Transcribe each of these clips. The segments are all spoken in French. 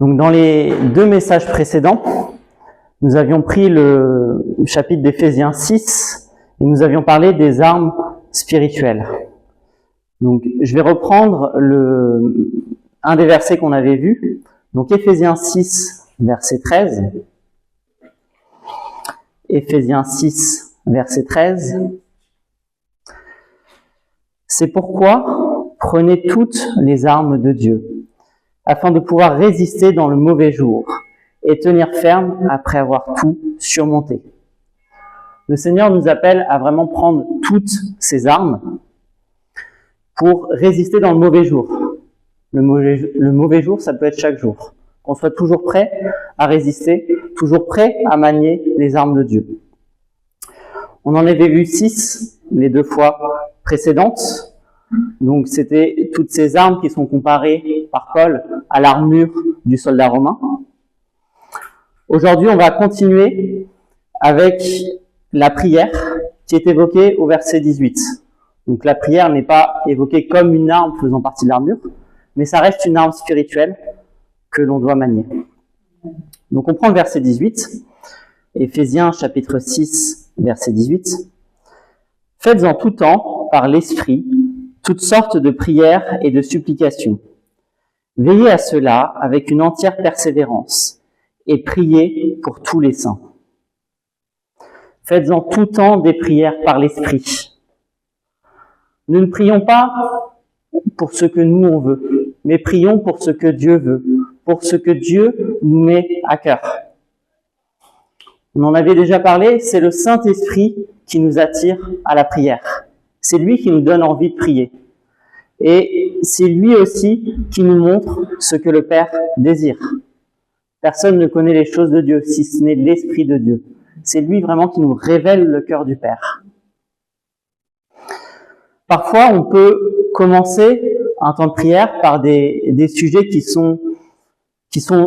Donc dans les 2 messages précédents, nous avions pris le chapitre d'Éphésiens 6 et nous avions parlé des armes spirituelles. Donc je vais reprendre un des versets qu'on avait vus. Donc Éphésiens 6, verset 13. Éphésiens 6, verset 13. C'est pourquoi prenez toutes les armes de Dieu, afin de pouvoir résister dans le mauvais jour et tenir ferme après avoir tout surmonté. Le Seigneur nous appelle à vraiment prendre toutes ces armes pour résister dans le mauvais jour. Le mauvais jour, ça peut être chaque jour. Qu'on soit toujours prêt à résister, toujours prêt à manier les armes de Dieu. On en avait vu 6 les 2 fois précédentes. Donc c'était toutes ces armes qui sont comparées par Paul à l'armure du soldat romain. Aujourd'hui, on va continuer avec la prière qui est évoquée au verset 18. Donc la prière n'est pas évoquée comme une arme faisant partie de l'armure, mais ça reste une arme spirituelle que l'on doit manier. Donc on prend le verset 18, Éphésiens chapitre 6, verset 18. « Faites en tout temps, par l'Esprit, toutes sortes de prières et de supplications. Veillez à cela avec une entière persévérance et priez pour tous les saints. Faites en tout temps des prières par l'Esprit. » Nous ne prions pas pour ce que nous on veut, mais prions pour ce que Dieu veut, pour ce que Dieu nous met à cœur. On en avait déjà parlé, c'est le Saint-Esprit qui nous attire à la prière. C'est lui qui nous donne envie de prier. Et c'est lui aussi qui nous montre ce que le Père désire. Personne ne connaît les choses de Dieu, si ce n'est l'Esprit de Dieu. C'est lui vraiment qui nous révèle le cœur du Père. Parfois, on peut commencer un temps de prière par des sujets qui sont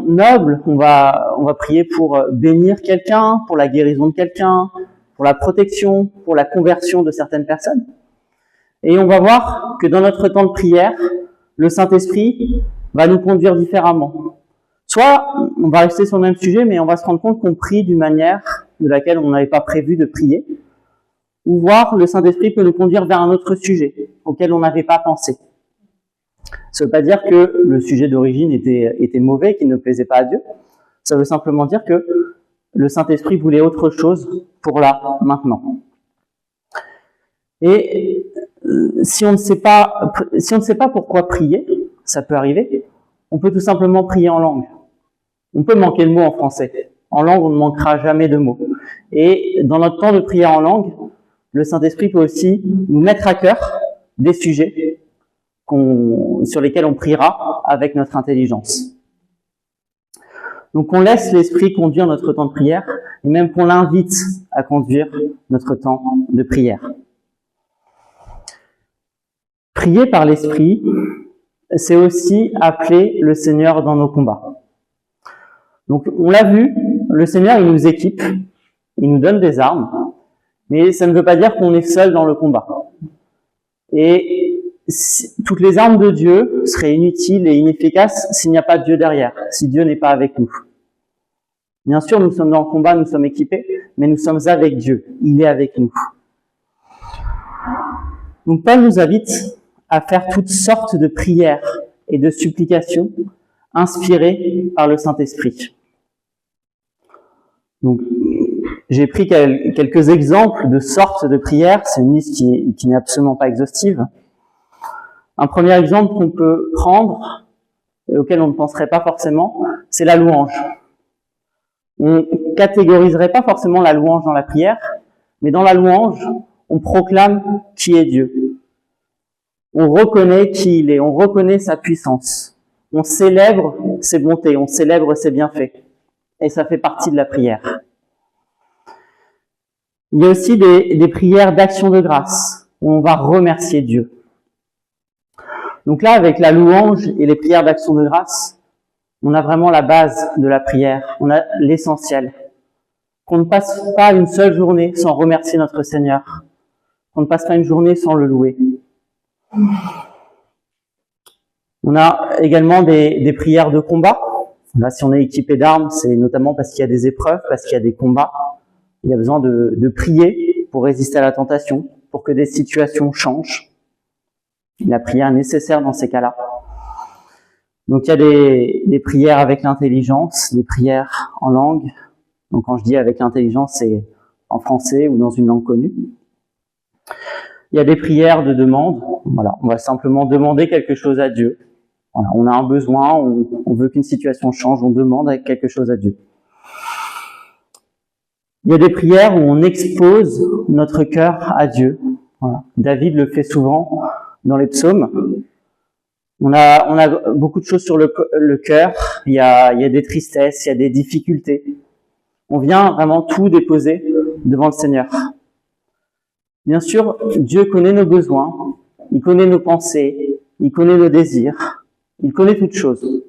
nobles. On va prier pour bénir quelqu'un, pour la guérison de quelqu'un, pour la protection, pour la conversion de certaines personnes. Et on va voir que dans notre temps de prière, le Saint-Esprit va nous conduire différemment. Soit on va rester sur le même sujet, mais on va se rendre compte qu'on prie d'une manière de laquelle on n'avait pas prévu de prier. Ou voir le Saint-Esprit peut nous conduire vers un autre sujet auquel on n'avait pas pensé. Ça ne veut pas dire que le sujet d'origine était mauvais, qu'il ne plaisait pas à Dieu. Ça veut simplement dire que le Saint-Esprit voulait autre chose pour là, maintenant. Et si on ne sait pas pourquoi prier, ça peut arriver, on peut tout simplement prier en langue. On peut manquer de mots en français. En langue, on ne manquera jamais de mots. Et dans notre temps de prière en langue, le Saint-Esprit peut aussi nous mettre à cœur des sujets sur lesquels on priera avec notre intelligence. Donc on laisse l'Esprit conduire notre temps de prière, et même qu'on l'invite à conduire notre temps de prière. Prier par l'Esprit, c'est aussi appeler le Seigneur dans nos combats. Donc on l'a vu, le Seigneur il nous équipe, il nous donne des armes, mais ça ne veut pas dire qu'on est seul dans le combat. Et toutes les armes de Dieu seraient inutiles et inefficaces s'il n'y a pas Dieu derrière, si Dieu n'est pas avec nous. Bien sûr, nous sommes dans le combat, nous sommes équipés, mais nous sommes avec Dieu, il est avec nous. Donc Paul nous invite à faire toutes sortes de prières et de supplications inspirées par le Saint-Esprit. Donc, j'ai pris quelques exemples de sortes de prières, c'est une liste qui n'est absolument pas exhaustive. Un premier exemple qu'on peut prendre, et auquel on ne penserait pas forcément, c'est la louange. On catégoriserait pas forcément la louange dans la prière, mais dans la louange, on proclame qui est Dieu. On reconnaît qui il est, on reconnaît sa puissance. On célèbre ses bontés, on célèbre ses bienfaits. Et ça fait partie de la prière. Il y a aussi des prières d'action de grâce, où on va remercier Dieu. Donc là, avec la louange et les prières d'action de grâce, on a vraiment la base de la prière, on a l'essentiel. Qu'on ne passe pas une seule journée sans remercier notre Seigneur, qu'on ne passe pas une journée sans le louer. On a également des prières de combat, Là, si on est équipé d'armes, c'est notamment parce qu'il y a des épreuves, parce qu'il y a des combats. Il y a besoin de prier pour résister à la tentation, pour que des situations changent. La prière est nécessaire dans ces cas-là. Donc il y a des prières avec l'intelligence, des prières en langue. Donc quand je dis avec l'intelligence, c'est en français ou dans une langue connue. Il y a des prières de demande. Voilà, on va simplement demander quelque chose à Dieu. Voilà, on a un besoin, on veut qu'une situation change, on demande quelque chose à Dieu. Il y a des prières où on expose notre cœur à Dieu. Voilà. David le fait souvent dans les psaumes. On a beaucoup de choses sur le cœur. Il y a des tristesses, il y a des difficultés. On vient vraiment tout déposer devant le Seigneur. Bien sûr, Dieu connaît nos besoins, il connaît nos pensées, il connaît nos désirs, il connaît toutes choses.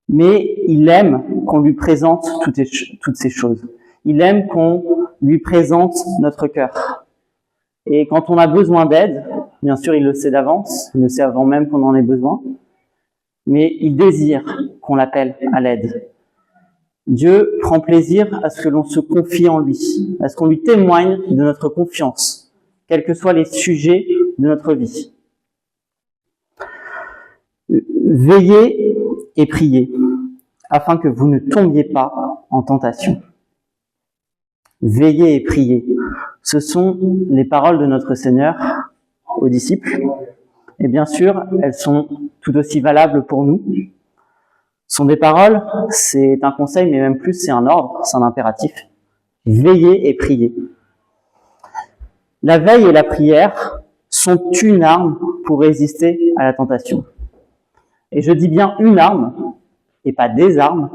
Mais il aime qu'on lui présente toutes ces choses. Il aime qu'on lui présente notre cœur. Et quand on a besoin d'aide, bien sûr, il le sait d'avance, il le sait avant même qu'on en ait besoin, mais il désire qu'on l'appelle à l'aide. Dieu prend plaisir à ce que l'on se confie en lui, à ce qu'on lui témoigne de notre confiance, quels que soient les sujets de notre vie. Veillez et priez, afin que vous ne tombiez pas en tentation. Veillez et priez. Ce sont les paroles de notre Seigneur aux disciples. Et bien sûr, elles sont tout aussi valables pour nous. Ce sont des paroles, c'est un conseil, mais même plus, c'est un ordre, c'est un impératif. Veillez et priez. La veille et la prière sont une arme pour résister à la tentation. Et je dis bien une arme, et pas des armes,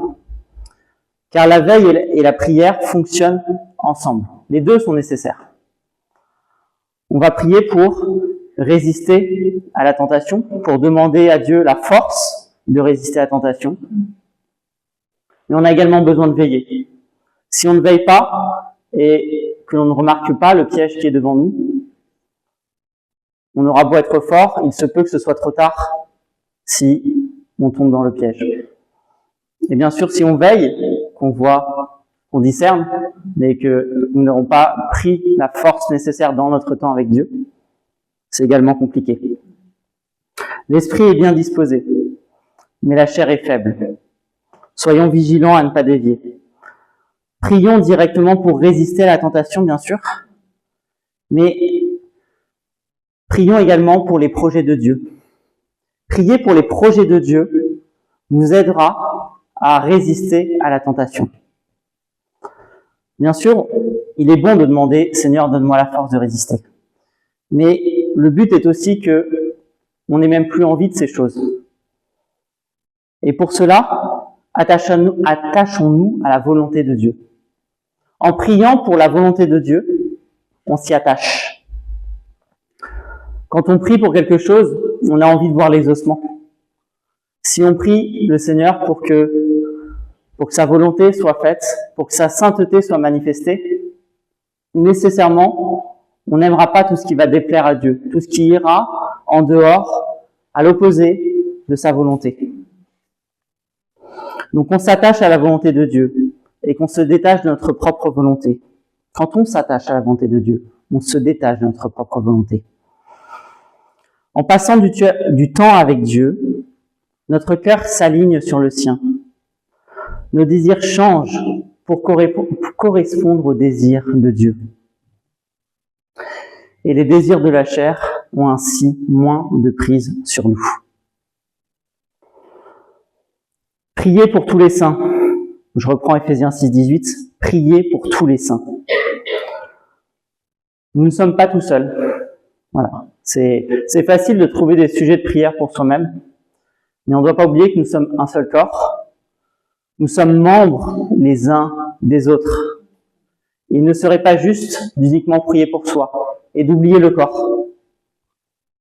car la veille et la prière fonctionnent ensemble. Les deux sont nécessaires. On va prier pour résister à la tentation, pour demander à Dieu la force de résister à la tentation. Mais on a également besoin de veiller. Si on ne veille pas et que l'on ne remarque pas le piège qui est devant nous, on aura beau être fort, il se peut que ce soit trop tard si on tombe dans le piège. Et bien sûr, si on veille, qu'on voit, qu'on discerne, mais que nous n'aurons pas pris la force nécessaire dans notre temps avec Dieu, c'est également compliqué. L'esprit est bien disposé, mais la chair est faible. Soyons vigilants à ne pas dévier. Prions directement pour résister à la tentation, bien sûr, mais prions également pour les projets de Dieu. Prier pour les projets de Dieu nous aidera à résister à la tentation. Bien sûr, il est bon de demander « Seigneur, donne-moi la force de résister ». Mais le but est aussi que on n'ait même plus envie de ces choses. Et pour cela, attachons-nous à la volonté de Dieu. En priant pour la volonté de Dieu, on s'y attache. Quand on prie pour quelque chose, on a envie de voir l'exaucement. Si on prie le Seigneur pour que sa volonté soit faite, pour que sa sainteté soit manifestée, nécessairement, on n'aimera pas tout ce qui va déplaire à Dieu, tout ce qui ira en dehors, à l'opposé de sa volonté. Donc on s'attache à la volonté de Dieu et qu'on se détache de notre propre volonté. Quand on s'attache à la volonté de Dieu, on se détache de notre propre volonté. En passant du temps avec Dieu, notre cœur s'aligne sur le sien. Nos désirs changent pour correspondre aux désirs de Dieu. Et les désirs de la chair ont ainsi moins de prise sur nous. Priez pour tous les saints. Je reprends Ephésiens 6,18. Priez pour tous les saints. Nous ne sommes pas tout seuls. Voilà. C'est facile de trouver des sujets de prière pour soi-même, mais on ne doit pas oublier que nous sommes un seul corps. Nous sommes membres les uns des autres. Il ne serait pas juste d'uniquement prier pour soi et d'oublier le corps.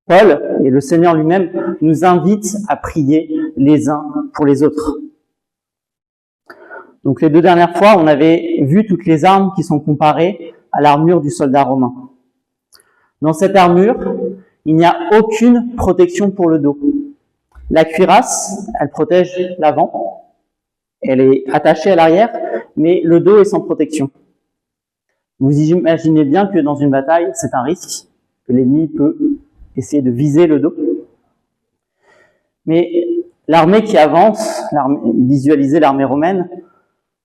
Paul et le Seigneur lui-même nous invitent à prier les uns pour les autres. Donc les 2 dernières fois, on avait vu toutes les armes qui sont comparées à l'armure du soldat romain. Dans cette armure, il n'y a aucune protection pour le dos. La cuirasse, elle protège l'avant, elle est attachée à l'arrière, mais le dos est sans protection. Vous imaginez bien que dans une bataille, c'est un risque, que l'ennemi peut essayer de viser le dos. Mais l'armée qui avance, visualisez l'armée romaine,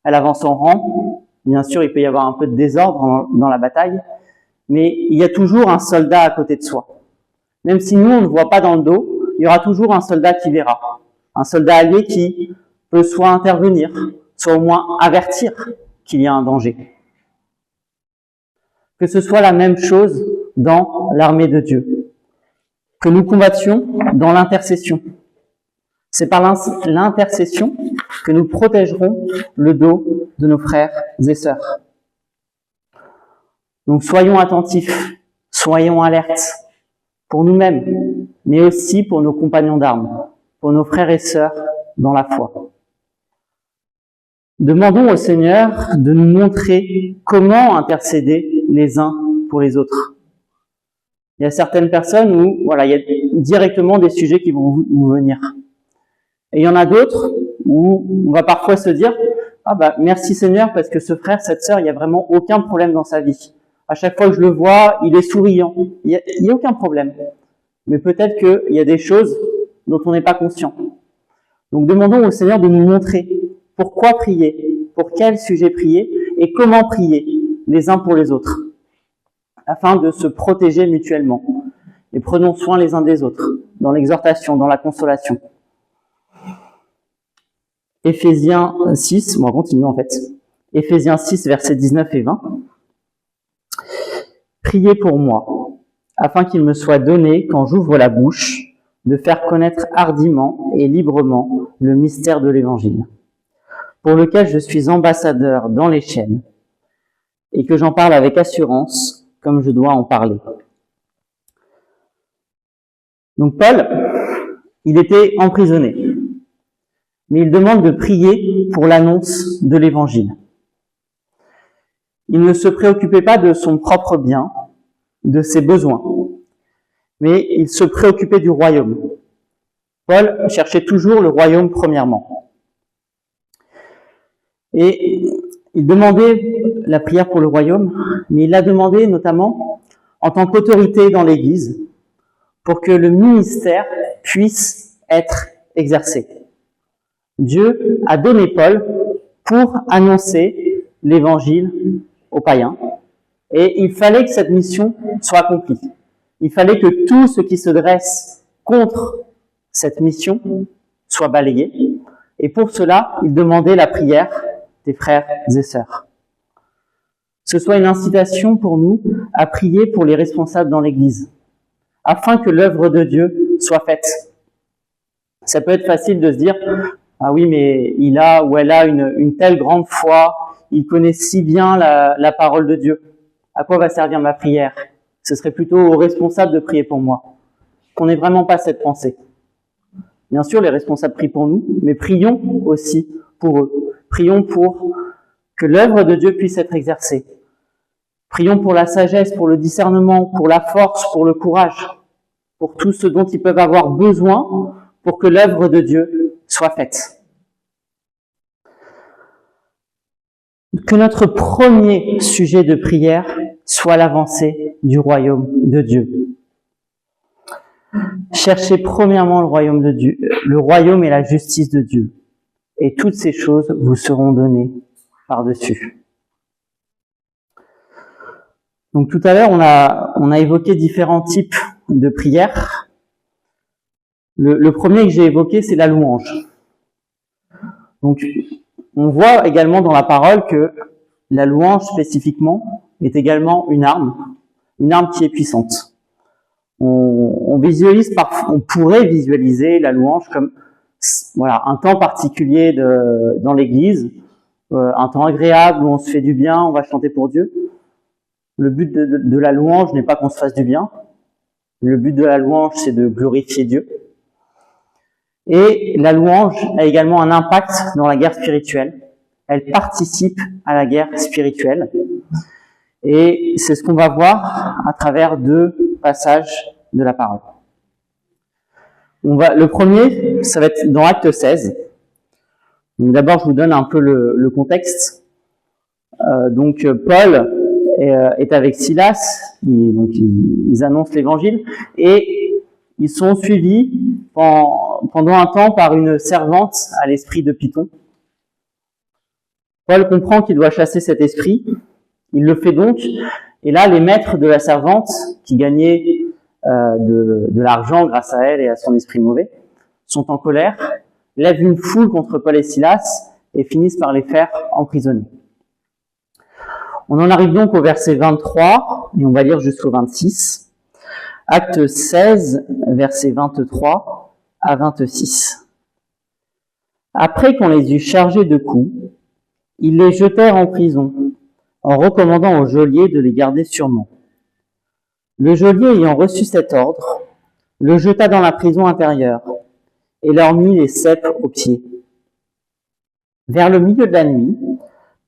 elle avance en rang. Bien sûr, il peut y avoir un peu de désordre dans la bataille, mais il y a toujours un soldat à côté de soi. Même si nous, on ne voit pas dans le dos, il y aura toujours un soldat qui verra. Un soldat allié qui peut soit intervenir, soit au moins avertir qu'il y a un danger. Que ce soit la même chose dans l'armée de Dieu. Que nous combattions dans l'intercession. C'est par l'intercession que nous protégerons le dos de nos frères et sœurs. Donc soyons attentifs, soyons alertes pour nous-mêmes, mais aussi pour nos compagnons d'armes, pour nos frères et sœurs dans la foi. Demandons au Seigneur de nous montrer comment intercéder les uns pour les autres. Il y a certaines personnes où, voilà, il y a directement des sujets qui vont nous venir. Et il y en a d'autres où on va parfois se dire « Ah bah merci Seigneur parce que ce frère, cette sœur, il n'y a vraiment aucun problème dans sa vie. À chaque fois que je le vois, il est souriant. Il n'y a aucun problème. » Mais peut-être qu'il y a des choses dont on n'est pas conscient. Donc demandons au Seigneur de nous montrer pourquoi prier, pour quel sujet prier et comment prier les uns pour les autres, afin de se protéger mutuellement. Et prenons soin les uns des autres, dans l'exhortation, dans la consolation. Éphésiens 6, on va continuer en fait. Éphésiens 6, versets 19 et 20. Priez pour moi, afin qu'il me soit donné, quand j'ouvre la bouche, de faire connaître hardiment et librement le mystère de l'Évangile, pour lequel je suis ambassadeur dans les chaînes, et que j'en parle avec assurance, comme je dois en parler. Donc Paul, il était emprisonné, mais il demande de prier pour l'annonce de l'Évangile. Il ne se préoccupait pas de son propre bien, de ses besoins, mais il se préoccupait du royaume. Paul cherchait toujours le royaume premièrement. Et il demandait la prière pour le royaume, mais il l'a demandé notamment en tant qu'autorité dans l'Église, pour que le ministère puisse être exercé. Dieu a donné Paul pour annoncer l'Évangile aux païens, et il fallait que cette mission soit accomplie. Il fallait que tout ce qui se dresse contre cette mission soit balayé, et pour cela, il demandait la prière des frères et sœurs. Ce soit une incitation pour nous à prier pour les responsables dans l'Église, afin que l'œuvre de Dieu soit faite. Ça peut être facile de se dire « Ah oui, mais il a ou elle a une telle grande foi, il connaît si bien la parole de Dieu. À quoi va servir ma prière ? Ce serait plutôt aux responsables de prier pour moi. » Qu'on n'ait vraiment pas cette pensée. Bien sûr, les responsables prient pour nous, mais prions aussi pour eux. Prions pour que l'œuvre de Dieu puisse être exercée. Prions pour la sagesse, pour le discernement, pour la force, pour le courage, pour tout ce dont ils peuvent avoir besoin pour que l'œuvre de Dieu soit faite. Que notre premier sujet de prière soit l'avancée du royaume de Dieu. Cherchez premièrement le royaume de Dieu, le royaume et la justice de Dieu, et toutes ces choses vous seront données par-dessus. Donc tout à l'heure, on a évoqué différents types de prières. Le premier que j'ai évoqué, c'est la louange. Donc on voit également dans la parole que la louange spécifiquement est également une arme qui est puissante. On pourrait visualiser la louange comme voilà, un temps particulier dans l'Église, un temps agréable où on se fait du bien, on va chanter pour Dieu. Le but de la louange n'est pas qu'on se fasse du bien. Le but de la louange, c'est de glorifier Dieu. Et la louange a également un impact dans la guerre spirituelle. Elle participe à la guerre spirituelle. Et c'est ce qu'on va voir à travers 2 passages de la parole. Le premier, ça va être dans Acte 16. Donc d'abord, je vous donne un peu le contexte. Donc Paul est avec Silas, ils annoncent l'évangile, et ils sont suivis pendant un temps par une servante à l'esprit de Python. Paul comprend qu'il doit chasser cet esprit, il le fait donc, et là les maîtres de la servante, qui gagnaient de l'argent grâce à elle et à son esprit mauvais, sont en colère, lèvent une foule contre Paul et Silas et finissent par les faire emprisonner. On en arrive donc au verset 23, et on va lire jusqu'au 26. Acte 16, versets 23 à 26. Après qu'on les eut chargés de coups, ils les jetèrent en prison, en recommandant au geôlier de les garder sûrement. Le geôlier ayant reçu cet ordre, le jeta dans la prison intérieure, et leur mit les ceps aux pieds. Vers le milieu de la nuit,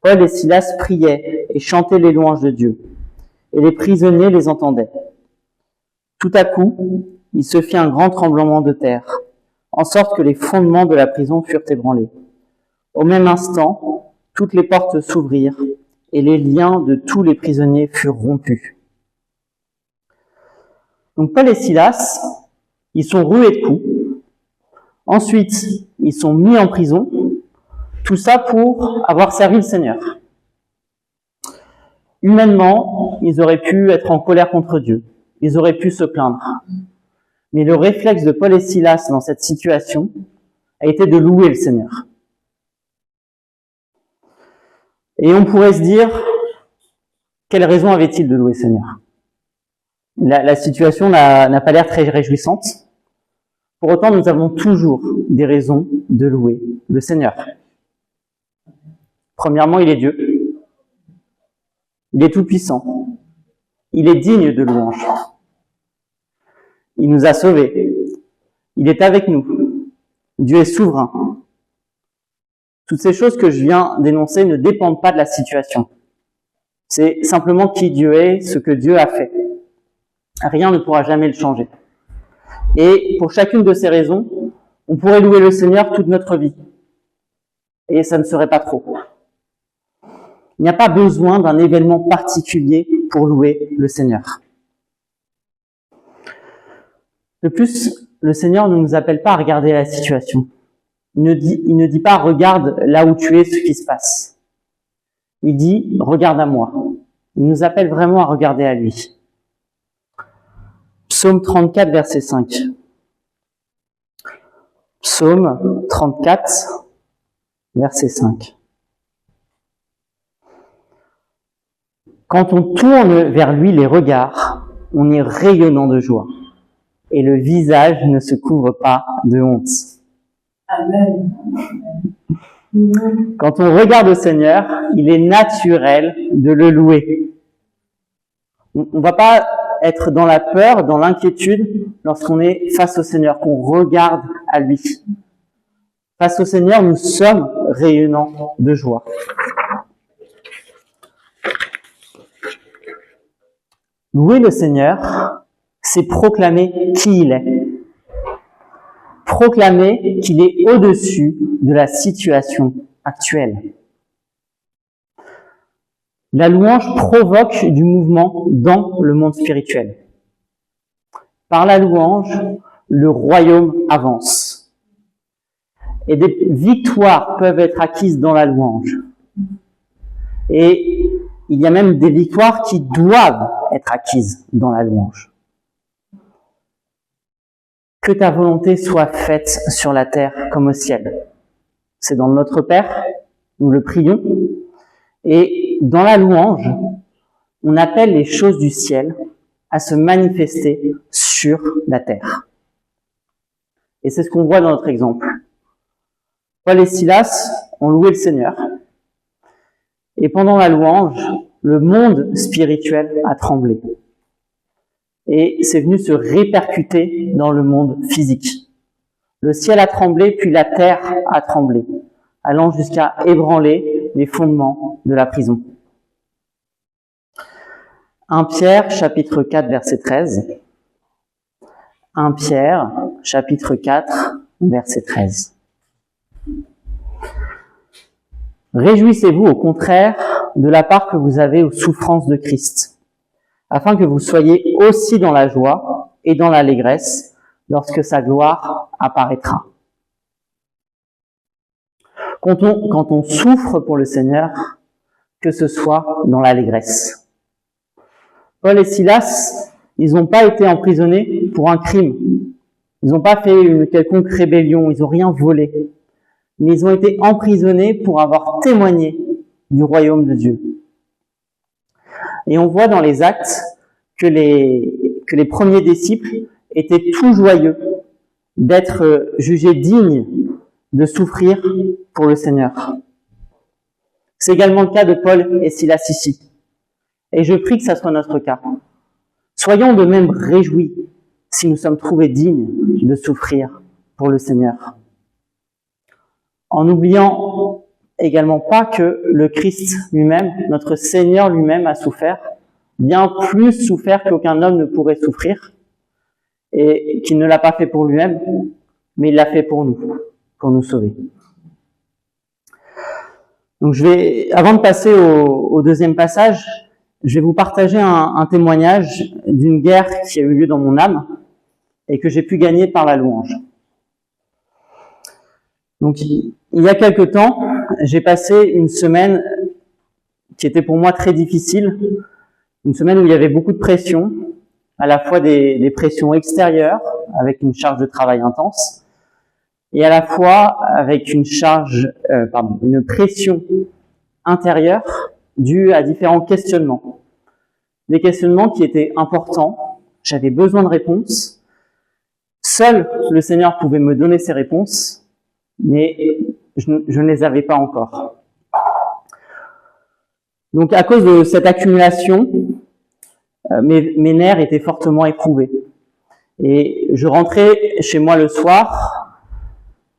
Paul et Silas priaient et chantaient les louanges de Dieu, et les prisonniers les entendaient. Tout à coup, il se fit un grand tremblement de terre, en sorte que les fondements de la prison furent ébranlés. Au même instant, toutes les portes s'ouvrirent, et les liens de tous les prisonniers furent rompus. Donc Paul et Silas, ils sont roués de coups. Ensuite, ils sont mis en prison. Tout ça pour avoir servi le Seigneur. Humainement, ils auraient pu être en colère contre Dieu. Ils auraient pu se plaindre. Mais le réflexe de Paul et Silas dans cette situation a été de louer le Seigneur. Et on pourrait se dire, quelle raison avait-il de louer le Seigneur ? La situation n'a pas l'air très réjouissante. Pour autant, nous avons toujours des raisons de louer le Seigneur. Premièrement, il est Dieu. Il est tout-puissant. Il est digne de louange. Il nous a sauvés. Il est avec nous. Dieu est souverain. Toutes ces choses que je viens d'énoncer ne dépendent pas de la situation. C'est simplement qui Dieu est, ce que Dieu a fait. Rien ne pourra jamais le changer. Et pour chacune de ces raisons, on pourrait louer le Seigneur toute notre vie. Et ça ne serait pas trop. Il n'y a pas besoin d'un événement particulier pour louer le Seigneur. De plus, le Seigneur ne nous appelle pas à regarder la situation. Il ne dit pas « regarde là où tu es ce qui se passe ». Il dit « regarde à moi ». Il nous appelle vraiment à regarder à lui. Psaume 34, verset 5. Psaume 34, verset 5. Quand on tourne vers lui les regards, on est rayonnant de joie, et le visage ne se couvre pas de honte. Amen. Quand on regarde au Seigneur, il est naturel de le louer. On ne va pas être dans la peur, dans l'inquiétude, lorsqu'on est face au Seigneur, qu'on regarde à lui. Face au Seigneur, nous sommes rayonnants de joie. Louer le Seigneur, c'est proclamer qui il est. Proclamer qu'il est au-dessus de la situation actuelle. La louange provoque du mouvement dans le monde spirituel. Par la louange, le royaume avance. Et des victoires peuvent être acquises dans la louange. Et il y a même des victoires qui doivent être acquises dans la louange. Que ta volonté soit faite sur la terre comme au ciel. C'est dans notre Père, nous le prions. Et dans la louange, on appelle les choses du ciel à se manifester sur la terre. Et c'est ce qu'on voit dans notre exemple. Paul et Silas ont loué le Seigneur. Et pendant la louange, le monde spirituel a tremblé. Et c'est venu se répercuter dans le monde physique. Le ciel a tremblé, puis la terre a tremblé, allant jusqu'à ébranler les fondements de la prison. 1 Pierre, chapitre 4, verset 13. 1 Pierre, chapitre 4, verset 13. Réjouissez-vous au contraire de la part que vous avez aux souffrances de Christ, afin que vous soyez aussi dans la joie et dans l'allégresse lorsque sa gloire apparaîtra. Quand on souffre pour le Seigneur, que ce soit dans l'allégresse. Paul et Silas, ils n'ont pas été emprisonnés pour un crime. Ils n'ont pas fait une quelconque rébellion, ils n'ont rien volé. Mais ils ont été emprisonnés pour avoir témoigné du royaume de Dieu. Et on voit dans les Actes que les premiers disciples étaient tout joyeux d'être jugés dignes de souffrir pour le Seigneur. C'est également le cas de Paul et Silas ici. Et je prie que ça soit notre cas. Soyons de même réjouis si nous sommes trouvés dignes de souffrir pour le Seigneur. En n'oubliant également pas que le Christ lui-même, notre Seigneur lui-même a souffert, bien plus souffert qu'aucun homme ne pourrait souffrir, et qu'il ne l'a pas fait pour lui-même, mais il l'a fait pour nous sauver. Donc avant de passer au deuxième passage, je vais vous partager un témoignage d'une guerre qui a eu lieu dans mon âme et que j'ai pu gagner par la louange. Donc, il y a quelque temps, j'ai passé une semaine qui était pour moi très difficile, une semaine où il y avait beaucoup de pression, à la fois des pressions extérieures, avec une charge de travail intense, et à la fois avec une pression intérieure due à différents questionnements. Des questionnements qui étaient importants, j'avais besoin de réponses. Seul le Seigneur pouvait me donner ces réponses, mais je ne les avais pas encore. Donc à cause de cette accumulation, mes nerfs étaient fortement éprouvés. Et je rentrais chez moi le soir,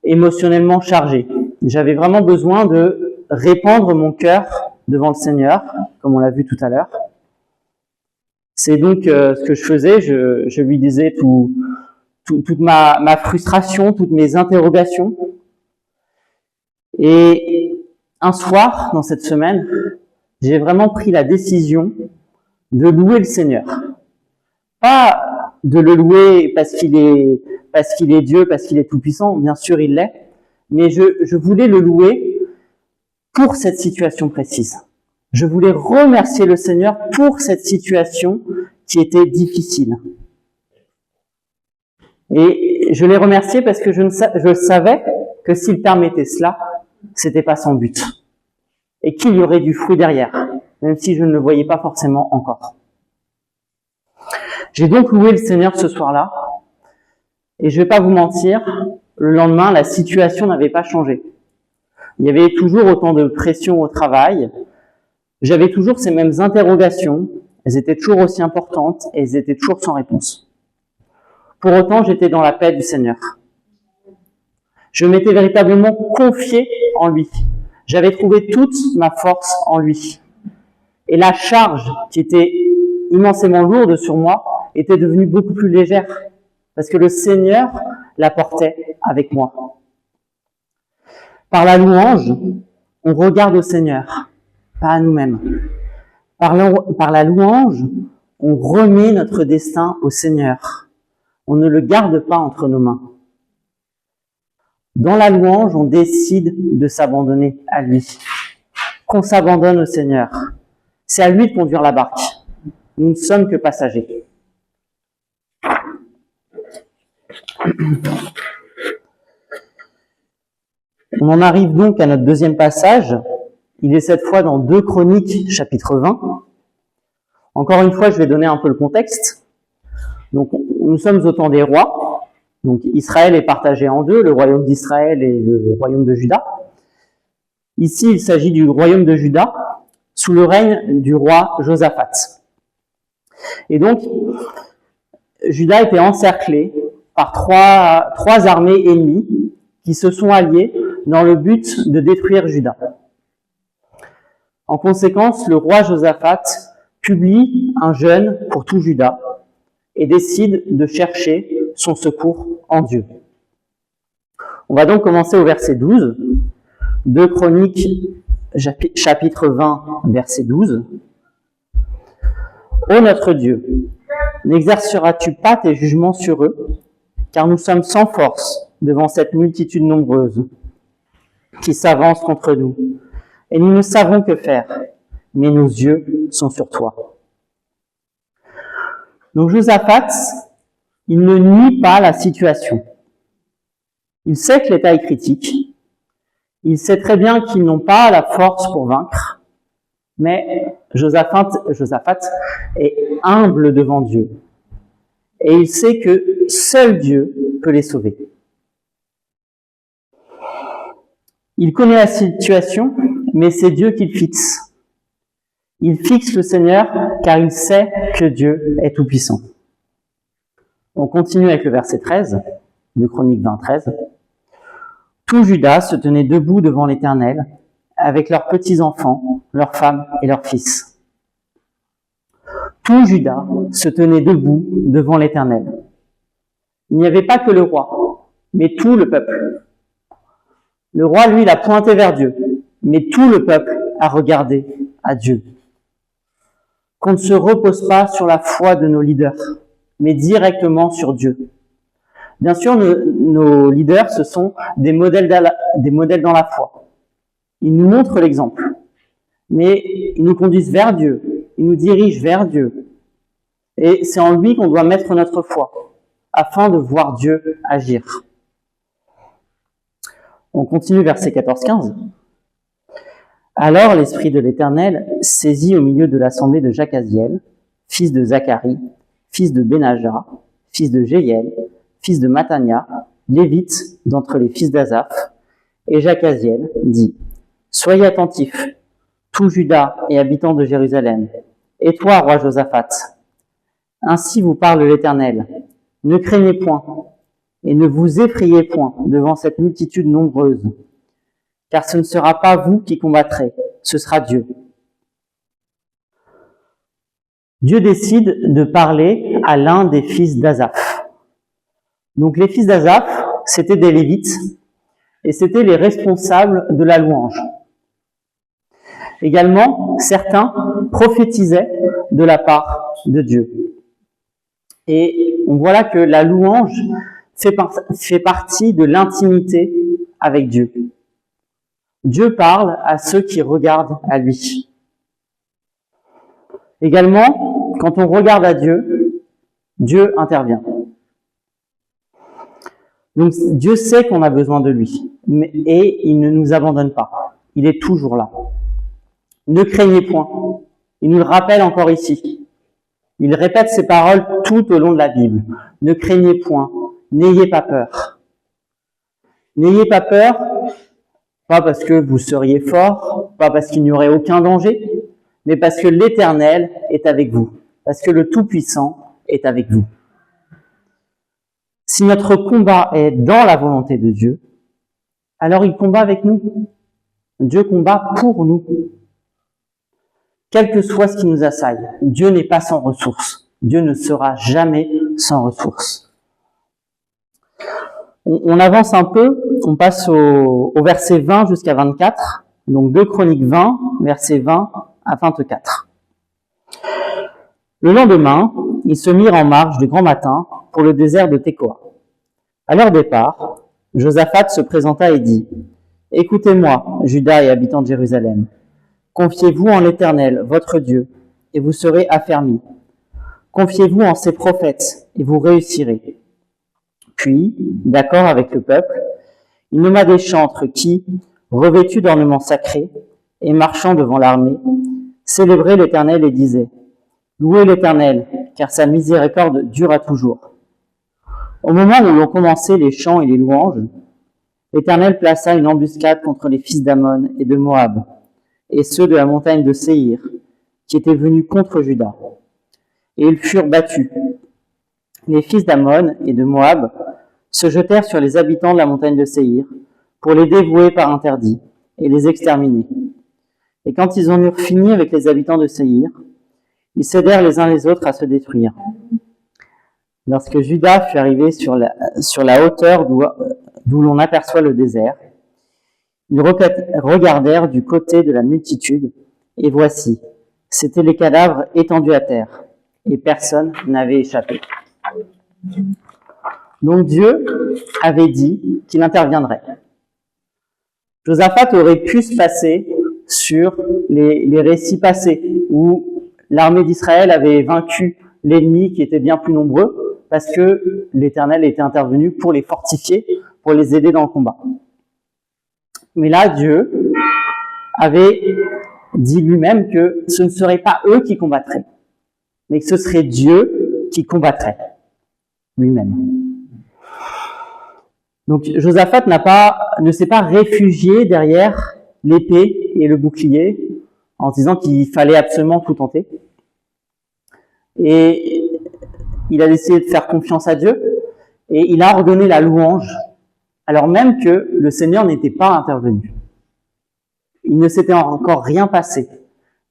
émotionnellement chargé. J'avais vraiment besoin de répandre mon cœur devant le Seigneur, comme on l'a vu tout à l'heure. C'est donc ce que je faisais, je lui disais toute ma frustration, toutes mes interrogations. Et un soir, dans cette semaine, j'ai vraiment pris la décision de louer le Seigneur. Pas de le louer parce qu'il est Dieu, parce qu'il est tout-puissant, bien sûr il l'est, mais je voulais le louer pour cette situation précise. Je voulais remercier le Seigneur pour cette situation qui était difficile. Et je l'ai remercié parce que je savais que s'il permettait cela, c'était pas sans but. Et qu'il y aurait du fruit derrière, même si je ne le voyais pas forcément encore. J'ai donc loué le Seigneur ce soir-là, et je vais pas vous mentir, le lendemain, la situation n'avait pas changé. Il y avait toujours autant de pression au travail, j'avais toujours ces mêmes interrogations, elles étaient toujours aussi importantes, et elles étaient toujours sans réponse. Pour autant, j'étais dans la paix du Seigneur. Je m'étais véritablement confié en lui. J'avais trouvé toute ma force en lui. Et la charge qui était immensément lourde sur moi était devenue beaucoup plus légère, parce que le Seigneur la portait avec moi. Par la louange, on regarde au Seigneur, pas à nous-mêmes. Par la louange, on remet notre destin au Seigneur. On ne le garde pas entre nos mains. Dans la louange, on décide de s'abandonner à lui. Qu'on s'abandonne au Seigneur. C'est à lui de conduire la barque. Nous ne sommes que passagers. On en arrive donc à notre deuxième passage. Il est cette fois dans 2 Chroniques, chapitre 20. Encore une fois, je vais donner un peu le contexte. Donc, nous sommes au temps des rois. Donc, Israël est partagé en deux, le royaume d'Israël et le royaume de Juda. Ici, il s'agit du royaume de Juda, sous le règne du roi Josaphat. Et donc, Juda était encerclé par trois armées ennemies qui se sont alliées dans le but de détruire Juda. En conséquence, le roi Josaphat publie un jeûne pour tout Juda et décide de chercher son secours en Dieu. On va donc commencer au verset 12, 2 Chroniques chapitre 20, verset 12. « Ô notre Dieu, n'exerceras-tu pas tes jugements sur eux, car nous sommes sans force devant cette multitude nombreuse qui s'avance contre nous, et nous ne savons que faire, mais nos yeux sont sur toi. » Donc Josaphat, il ne nie pas la situation. Il sait que l'état est critique. Il sait très bien qu'ils n'ont pas la force pour vaincre. Mais Josaphat est humble devant Dieu. Et il sait que seul Dieu peut les sauver. Il connaît la situation, mais c'est Dieu qui le fixe. Il fixe le Seigneur car il sait que Dieu est tout-puissant. On continue avec le verset 13 de Chroniques 20, 13. « Tout Juda se tenait debout devant l'Éternel, avec leurs petits-enfants, leurs femmes et leurs fils. » Tout Juda se tenait debout devant l'Éternel. Il n'y avait pas que le roi, mais tout le peuple. Le roi, lui, il a pointé vers Dieu, mais tout le peuple a regardé à Dieu. Qu'on ne se repose pas sur la foi de nos leaders, mais directement sur Dieu. Bien sûr, nos leaders, ce sont des modèles dans la foi. Ils nous montrent l'exemple, mais ils nous conduisent vers Dieu, ils nous dirigent vers Dieu. Et c'est en lui qu'on doit mettre notre foi, afin de voir Dieu agir. On continue verset 14-15. Alors l'Esprit de l'Éternel saisit au milieu de l'assemblée de Jacaziel, fils de Zacharie, fils de Benaja, fils de Jéiel, fils de Matania, lévite d'entre les fils d'Asaph, et Jacaziel dit, « Soyez attentifs, tout Juda et habitants de Jérusalem, et toi, roi Josaphat. Ainsi vous parle l'Éternel, ne craignez point, et ne vous effrayez point devant cette multitude nombreuse, car ce ne sera pas vous qui combattrez, ce sera Dieu. » Dieu décide de parler à l'un des fils d'Asaph. Donc les fils d'Asaph, c'était des Lévites, et c'était les responsables de la louange. Également, certains prophétisaient de la part de Dieu. Et on voit là que la louange fait partie de l'intimité avec Dieu. Dieu parle à ceux qui regardent à lui. Également, quand on regarde à Dieu, Dieu intervient. Donc Dieu sait qu'on a besoin de lui, et il ne nous abandonne pas. Il est toujours là. Ne craignez point. Il nous le rappelle encore ici. Il répète ces paroles tout au long de la Bible. Ne craignez point. N'ayez pas peur. N'ayez pas peur, pas parce que vous seriez fort, pas parce qu'il n'y aurait aucun danger, mais parce que l'Éternel est avec vous, parce que le Tout-Puissant est avec vous. Si notre combat est dans la volonté de Dieu, alors il combat avec nous. Dieu combat pour nous. Quel que soit ce qui nous assaille, Dieu n'est pas sans ressources. Dieu ne sera jamais sans ressources. On avance un peu, on passe au verset 20 jusqu'à 24, donc 2 Chroniques 20, versets 20 à 24. Le lendemain, ils se mirent en marche de grand matin pour le désert de Tekoa. À leur départ, Josaphat se présenta et dit, « Écoutez-moi, Juda et habitants de Jérusalem. Confiez-vous en l'Éternel, votre Dieu, et vous serez affermis. Confiez-vous en ses prophètes, et vous réussirez. » Puis, d'accord avec le peuple, il nomma des chantres qui, revêtus d'ornements sacrés et marchant devant l'armée, célébraient l'Éternel et disaient, « Louez l'Éternel, car sa miséricorde dure à toujours. » Au moment où l'on commençait les chants et les louanges, l'Éternel plaça une embuscade contre les fils d'Ammon et de Moab, et ceux de la montagne de Séhir, qui étaient venus contre Juda. Et ils furent battus. Les fils d'Ammon et de Moab se jetèrent sur les habitants de la montagne de Séhir, pour les dévouer par interdit, et les exterminer. Et quand ils en eurent fini avec les habitants de Séhir, ils s'aidèrent les uns les autres à se détruire. Lorsque Juda fut arrivé sur la hauteur d'où l'on aperçoit le désert, Ils regardèrent du côté de la multitude, et voici, c'étaient les cadavres étendus à terre, et personne n'avait échappé. Donc Dieu avait dit qu'il interviendrait. Josaphat aurait pu se passer sur les récits passés, où l'armée d'Israël avait vaincu l'ennemi qui était bien plus nombreux, parce que l'Éternel était intervenu pour les fortifier, pour les aider dans le combat. Mais là, Dieu avait dit lui-même que ce ne serait pas eux qui combattraient, mais que ce serait Dieu qui combattrait lui-même. Donc Josaphat ne s'est pas réfugié derrière l'épée et le bouclier en disant qu'il fallait absolument tout tenter. Et il a décidé de faire confiance à Dieu et il a ordonné la louange alors même que le Seigneur n'était pas intervenu. Il ne s'était encore rien passé,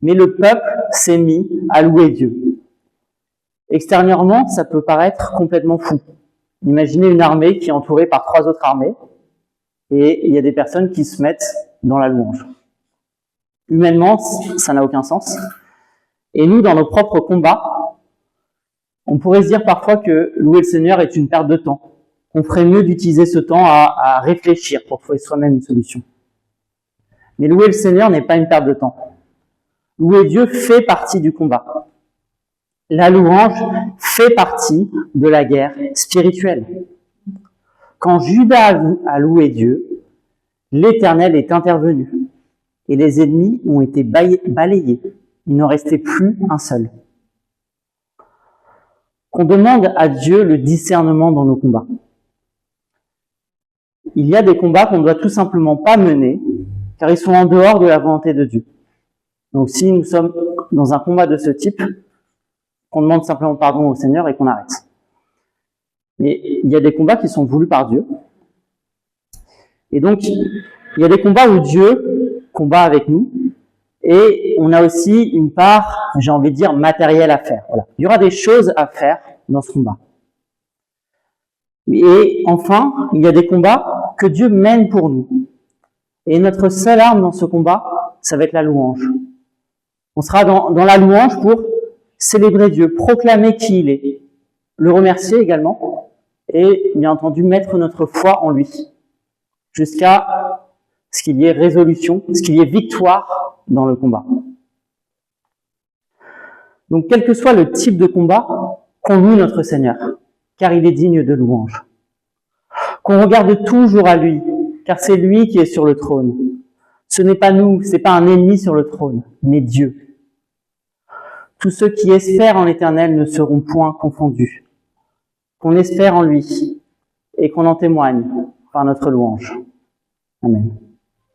mais le peuple s'est mis à louer Dieu. Extérieurement, ça peut paraître complètement fou. Imaginez une armée qui est entourée par 3 autres armées, et il y a des personnes qui se mettent dans la louange. Humainement, ça n'a aucun sens. Et nous, dans nos propres combats, on pourrait se dire parfois que louer le Seigneur est une perte de temps. On ferait mieux d'utiliser ce temps à réfléchir pour trouver soi-même une solution. Mais louer le Seigneur n'est pas une perte de temps. Louer Dieu fait partie du combat. La louange fait partie de la guerre spirituelle. Quand Judas a loué Dieu, l'Éternel est intervenu et les ennemis ont été balayés. Il n'en restait plus un seul. Qu'on demande à Dieu le discernement dans nos combats. Il y a des combats qu'on ne doit tout simplement pas mener, car ils sont en dehors de la volonté de Dieu. Donc si nous sommes dans un combat de ce type, qu'on demande simplement pardon au Seigneur et qu'on arrête. Mais il y a des combats qui sont voulus par Dieu. Et donc, il y a des combats où Dieu combat avec nous, et on a aussi une part, j'ai envie de dire, matérielle à faire. Voilà. Il y aura des choses à faire dans ce combat. Et enfin, il y a des combats que Dieu mène pour nous. Et notre seule arme dans ce combat, ça va être la louange. On sera dans la louange pour célébrer Dieu, proclamer qui il est, le remercier également, et bien entendu mettre notre foi en lui, jusqu'à ce qu'il y ait résolution, ce qu'il y ait victoire dans le combat. Donc quel que soit le type de combat, qu'on loue notre Seigneur, car il est digne de louange. Qu'on regarde toujours à lui, car c'est lui qui est sur le trône. Ce n'est pas nous, c'est pas un ennemi sur le trône, mais Dieu. Tous ceux qui espèrent en l'Éternel ne seront point confondus. Qu'on espère en lui et qu'on en témoigne par notre louange. Amen.